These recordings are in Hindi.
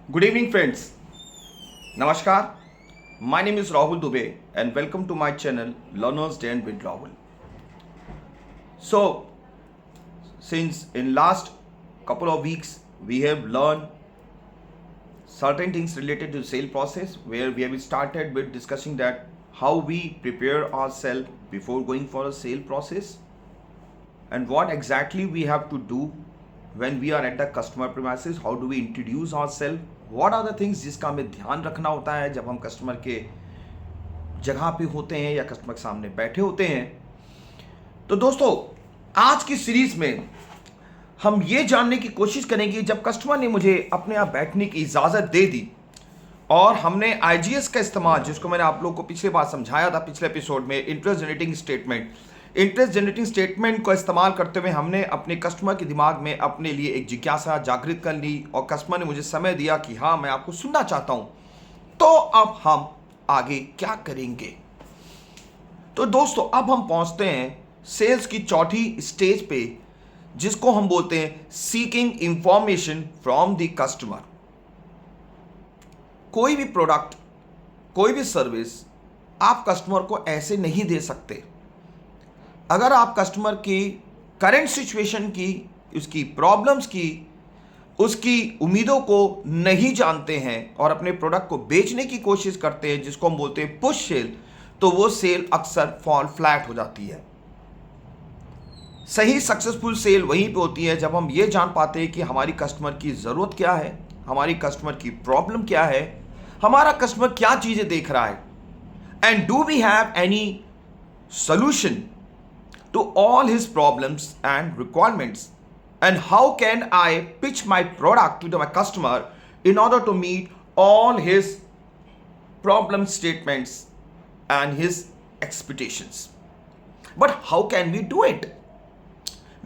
Good evening, friends. Namaskar. My name is Rahul Dubey, and welcome to my channel Learners Den with Rahul. So, since in last couple of weeks we have learned certain things related to sale process, where we have started with discussing that how we prepare ourselves before going for a sale process and what exactly we have to do when we are at the customer premises. How do we introduce ourselves, what are the things जिसका हमें ध्यान रखना होता है जब हम कस्टमर के जगह पे होते हैं या कस्टमर के सामने बैठे होते हैं। तो दोस्तों, आज की सीरीज में हम ये जानने की कोशिश करेंगे, जब कस्टमर ने मुझे अपने यहाँ बैठने की इजाज़त दे दी और हमने आईजीएस का इस्तेमाल, जिसको मैंने आप लोग को पिछले बार समझाया था पिछले एपिसोड में, इंटरेस्ट जनरेटिंग स्टेटमेंट को इस्तेमाल करते हुए हमने अपने कस्टमर के दिमाग में अपने लिए एक जिज्ञासा जागृत कर ली और कस्टमर ने मुझे समय दिया कि हाँ, मैं आपको सुनना चाहता हूं। तो अब हम आगे क्या करेंगे? तो दोस्तों, अब हम पहुंचते हैं सेल्स की चौथी स्टेज पे, जिसको हम बोलते हैं seeking information from the customer. कोई भी प्रोडक्ट, कोई भी सर्विस आप कस्टमर को ऐसे नहीं दे सकते। अगर आप कस्टमर की करंट सिचुएशन की, उसकी प्रॉब्लम्स की, उसकी उम्मीदों को नहीं जानते हैं और अपने प्रोडक्ट को बेचने की कोशिश करते हैं, जिसको हम बोलते हैं पुश सेल, तो वो सेल अक्सर फॉल फ्लैट हो जाती है। सही सक्सेसफुल सेल वहीं पे होती है जब हम ये जान पाते हैं कि हमारी कस्टमर की ज़रूरत क्या है, हमारी कस्टमर की प्रॉब्लम क्या है, हमारा कस्टमर क्या चीज़ें देख रहा है, and do we have any solution to all his problems and requirements, and how can I pitch my product to my customer in order to meet all his problem statements and his expectations. But how can we do it?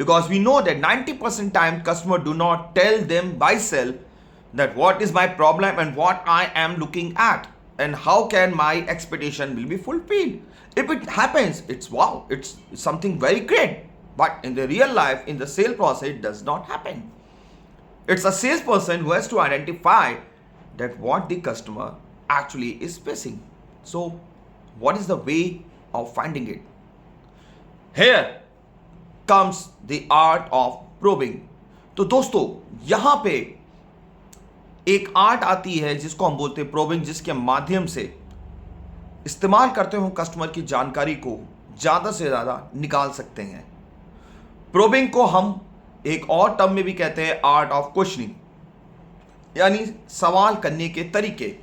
Because we know that 90% time customer do not tell them by self that what is my problem and what I am looking at and how can my expectation will be fulfilled. If it happens, it's wow, it's something very great. But in the real life, in the sale process, it does not happen. It's a salesperson who has to identify that what the customer actually is facing. So, what is the way of finding it? Here comes the art of probing. तो दोस्तों, यहाँ पे एक आर्ट आती है जिसको हम बोलते हैं प्रोबिंग, जिसके माध्यम से इस्तेमाल करते हुए कस्टमर की जानकारी को ज़्यादा से ज़्यादा निकाल सकते हैं। प्रोबिंग को हम एक और टर्म में भी कहते हैं आर्ट ऑफ क्वेश्चनिंग, यानी सवाल करने के तरीके।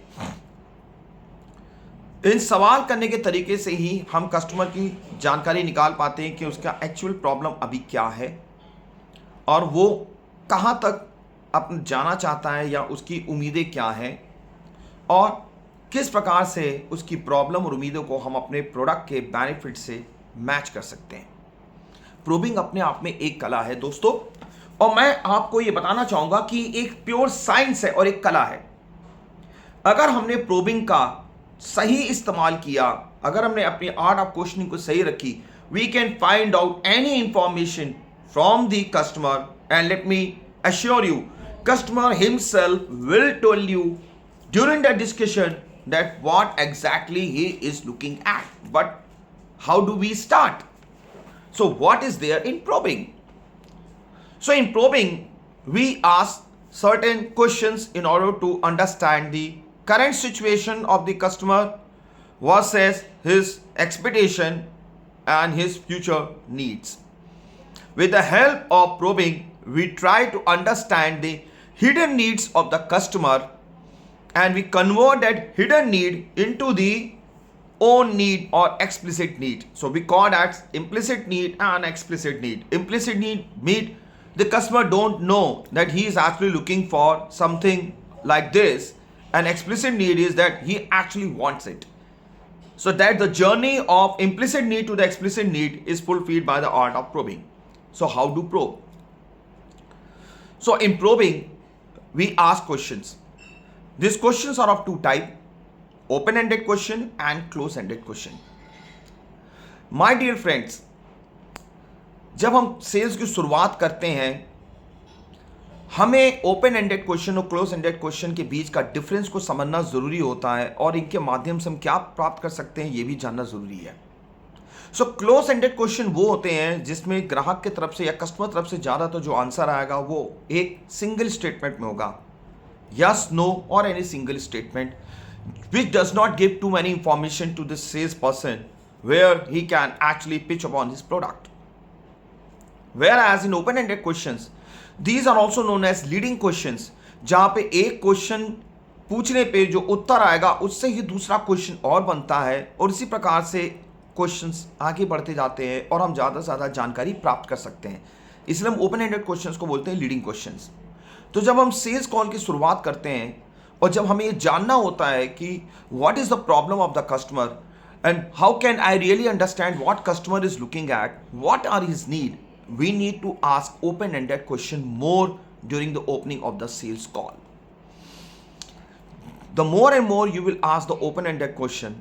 इन सवाल करने के तरीके से ही हम कस्टमर की जानकारी निकाल पाते हैं कि उसका एक्चुअल प्रॉब्लम अभी क्या है और वो कहाँ तक अपन जाना चाहता है या उसकी उम्मीदें क्या हैं और किस प्रकार से उसकी प्रॉब्लम और उम्मीदों को हम अपने प्रोडक्ट के बेनिफिट से मैच कर सकते हैं। प्रोबिंग अपने आप में एक कला है दोस्तों, और मैं आपको ये बताना चाहूँगा कि एक प्योर साइंस है और एक कला है। अगर हमने प्रोबिंग का सही इस्तेमाल किया, अगर हमने अपनी आर्ट ऑफ क्वेश्चनिंग को सही रखी, we can find out any information from the customer, and let me assure you, customer himself will tell you during the discussion that what exactly he is looking at. But how do we start? So what is there in probing? So in probing, we ask certain questions in order to understand the current situation of the customer versus his expectation and his future needs. With the help of probing, we try to understand the hidden needs of the customer and we convert that hidden need into the own need or explicit need. So we call that implicit need and explicit need. Implicit need means the customer don't know that he is actually looking for something like this, and explicit need is that he actually wants it. So that the journey of implicit need to the explicit need is fulfilled by the art of probing. So how do probe? So in probing, we ask questions. These questions are of two types, open-ended question and close-ended question. My dear friends, जब हम सेल्स की शुरुआत करते हैं हमें ओपन एंडेड क्वेश्चन और क्लोज एंडेड क्वेश्चन के बीच का डिफरेंस को समझना जरूरी होता है और इनके माध्यम से हम क्या प्राप्त कर सकते हैं ये भी जानना जरूरी है। सो क्लोज एंडेड क्वेश्चन वो होते हैं जिसमें ग्राहक की तरफ से या कस्टमर तरफ से ज़्यादातर जो आंसर आएगा वो एक सिंगल स्टेटमेंट में होगा, यस, नो और any single statement which does not give too many information to the salesperson where he can actually pitch upon his product. Whereas in open-ended questions, these are also known as leading questions, जहाँ पे एक क्वेश्चन पूछने पे जो उत्तर आएगा उससे ही दूसरा क्वेश्चन और बनता है और इसी प्रकार से क्वेश्चंस आगे बढ़ते जाते हैं और हम ज़्यादा से ज़्यादा जानकारी प्राप्त कर सकते हैं। इसलिए हम ओपन एंडेड क्वेश्चंस को बोलते हैं लीडिंग क्वेश्चंस। तो जब हम सेल्स कॉल की शुरुआत करते हैं और जब हमें ये जानना होता है कि what is the problem of the customer and how can I really understand what customer is looking at, what are his need, we need to ask open ended question more during the opening of the sales call. The more and more you will ask the open-ended question,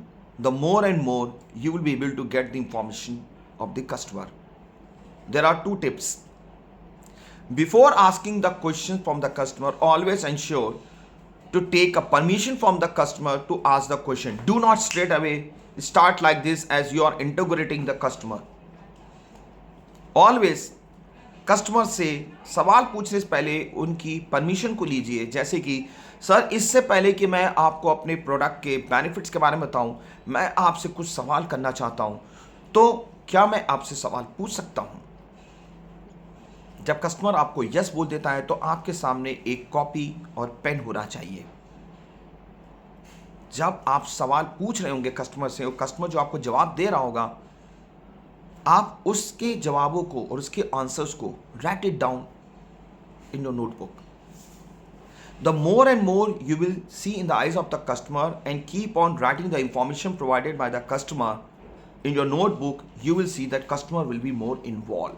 the more and more you will be able to get the information of the customer. There are two tips. Before asking the question from the customer, always ensure to take a permission from the customer to ask the question. Do not straight away start like this as you are interrogating the customer. Always customer से सवाल पूछने से पहले उनकी परमिशन को लीजिए, जैसे कि सर इससे पहले कि मैं आपको अपने प्रोडक्ट के बेनिफिट्स के बारे में बताऊं, मैं आपसे कुछ सवाल करना चाहता हूं, तो क्या मैं आपसे सवाल पूछ सकता हूं? जब कस्टमर आपको यस बोल देता है तो आपके सामने एक कॉपी और पेन होना चाहिए। जब आप सवाल पूछ रहे होंगे कस्टमर से और कस्टमर जो आपको जवाब दे रहा होगा, आप उसके जवाबों को और उसके आंसर्स को right it down in your notebook. The more and more you will see in the eyes of the customer and keep on writing the information provided by the customer in your notebook, you will see that customer will be more involved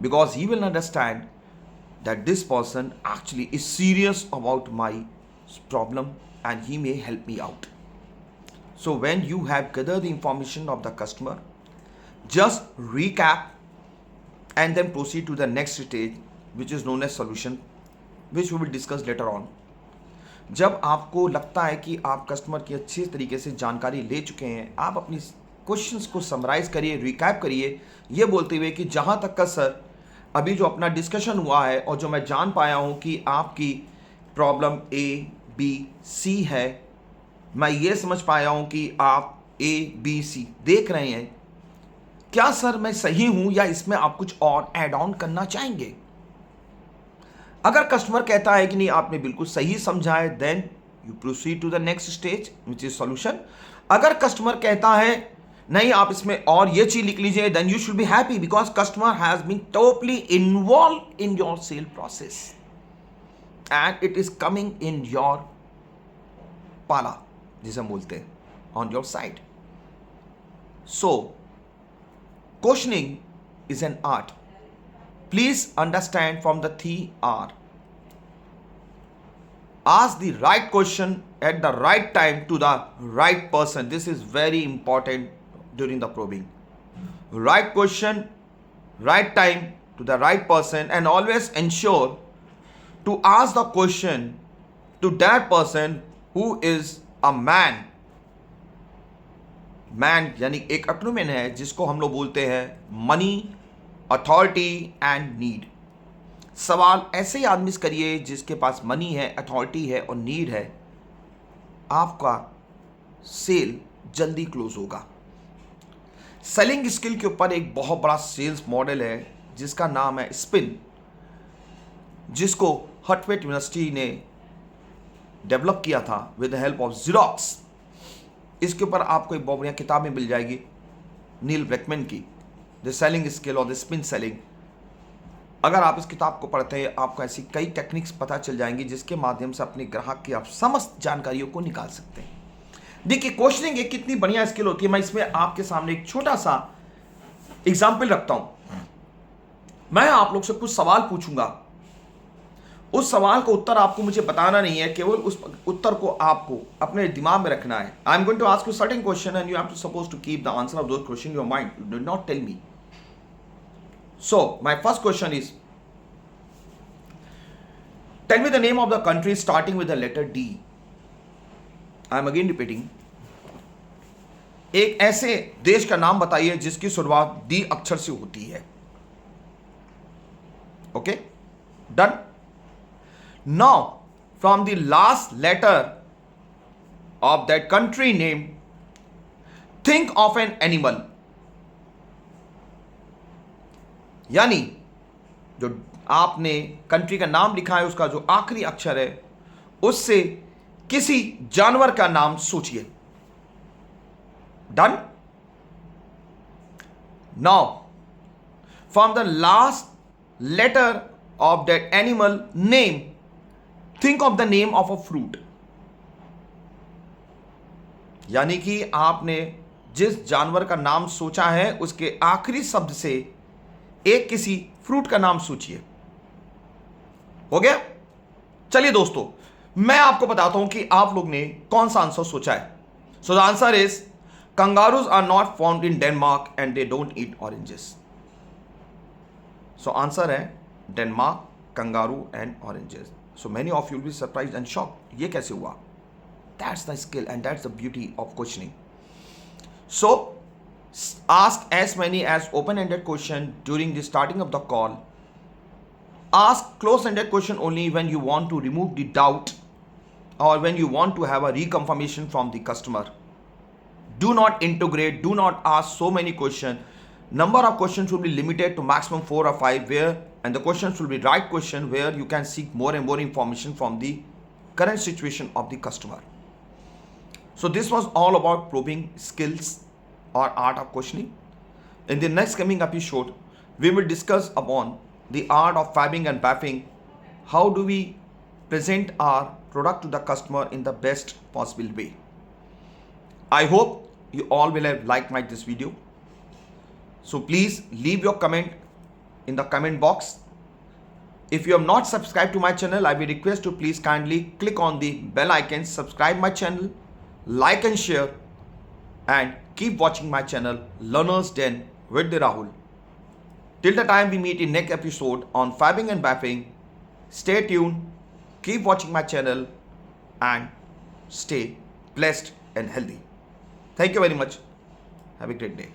because he will understand that this person actually is serious about my problem and he may help me out. So when you have gathered the information of the customer, just recap and then proceed to the next stage, which is known as solution, which we will discuss later on. जब आपको लगता है कि आप कस्टमर की अच्छे तरीके से जानकारी ले चुके हैं, आप अपनी क्वेश्चंस को समराइज करिए, रिकैप करिए, ये बोलते हुए कि जहाँ तक का सर अभी जो अपना डिस्कशन हुआ है और जो मैं जान पाया हूँ कि आपकी प्रॉब्लम ABC है, मैं ये समझ पाया हूँ कि आप ABC देख रहे हैं, क्या सर मैं सही हूँ या इसमें आप कुछ और ऐड ऑन करना चाहेंगे? अगर कस्टमर कहता है कि नहीं आपने बिल्कुल सही समझा है, then you proceed to the next stage which is solution. अगर कस्टमर कहता है नहीं आप इसमें और ये चीज लिख लीजिए, then you should be happy because customer has been totally involve in your sale process and it is coming in your पाला, जिसे हम बोलते हैं, on your side. So questioning is an art. Please understand from the 3R. Ask the right question at the right time to the right person. This is very important during the probing. Right question, right time to the right person, and always ensure to ask the question to that person who is a man. Man यानी एक एक्रोनिम है जिसको हम लोग बोलते हैं मनी, अथॉरिटी एंड नीड. सवाल ऐसे ही आदमी से करिए जिसके पास मनी है, अथॉरिटी है और नीड है, आपका सेल जल्दी क्लोज होगा. सेलिंग स्किल के ऊपर एक बहुत बड़ा सेल्स मॉडल है जिसका नाम है स्पिन, जिसको हटवेट यूनिवर्सिटी ने डेवलप किया था with the help of xerox. इसके ऊपर आपको एक बहुत बढ़िया किताबें मिल जाएगी नील ब्रैकमैन की, द सेलिंग स्किल और द स्पिन सेलिंग. अगर आप इस किताब को पढ़ते हैं आपको ऐसी कई टेक्निक्स पता चल जाएंगी जिसके माध्यम से अपने ग्राहक की आप समस्त जानकारियों को निकाल सकते हैं. देखिए क्वेश्चनिंग एक कितनी बढ़िया स्किल होती है. मैं इसमें आपके सामने एक छोटा सा एग्जाम्पल रखता हूं. मैं आप लोग से कुछ सवाल पूछूंगा, उस सवाल का उत्तर आपको मुझे बताना नहीं है, केवल उस उत्तर को आपको अपने दिमाग में रखना है. I am going to ask you certain question and you have to suppose to keep the answer of those question in your mind. You do not tell me. So my first question is, Tell me the name of the country starting with the letter D. I am again repeating. एक ऐसे देश का नाम बताइए जिसकी शुरुआत डी अक्षर से होती है. Okay? Done? Now, from the last letter of that country name, think of an animal. यानी जो आपने कंट्री का नाम लिखा है उसका जो आखिरी अक्षर है उससे किसी जानवर का नाम सोचिए. Done. Now from the last letter of that animal name think of the name of a fruit. यानी कि आपने जिस जानवर का नाम सोचा है उसके आखिरी शब्द से एक किसी फ्रूट का नाम सोचिए. हो गया? चलिए दोस्तों, मैं आपको बताता हूं कि आप लोग ने कौन सा आंसर सोचा है. So the answer is kangaroos are not found in Denmark and they don't eat oranges. So answer है Denmark, kangaroo and oranges. So many of you will be surprised and shocked. ये कैसे हुआ? That's the skill and that's the beauty of questioning. So ask as many as open-ended question during the starting of the call. Ask close-ended question only when you want to remove the doubt or when you want to have a reconfirmation from the customer. Do not integrate, do not ask so many questions. Number of questions will be limited to maximum 4 or 5 where, and the questions will be right question where you can seek more and more information from the current situation of the customer. So this was all about probing skills or art of questioning. In the next coming episode, we will discuss upon the art of fabbing and baffing. How do we present our product to the customer in the best possible way? I hope you all will have liked this video. So please leave your comment in the comment box. If you have not subscribed to my channel, I will request you please kindly click on the bell icon, subscribe my channel, like and share, and keep watching my channel Learner's Den with the Rahul. Till the time we meet in next episode on fabbing and baffing, stay tuned, keep watching my channel and stay blessed and healthy. Thank you very much. Have a great day.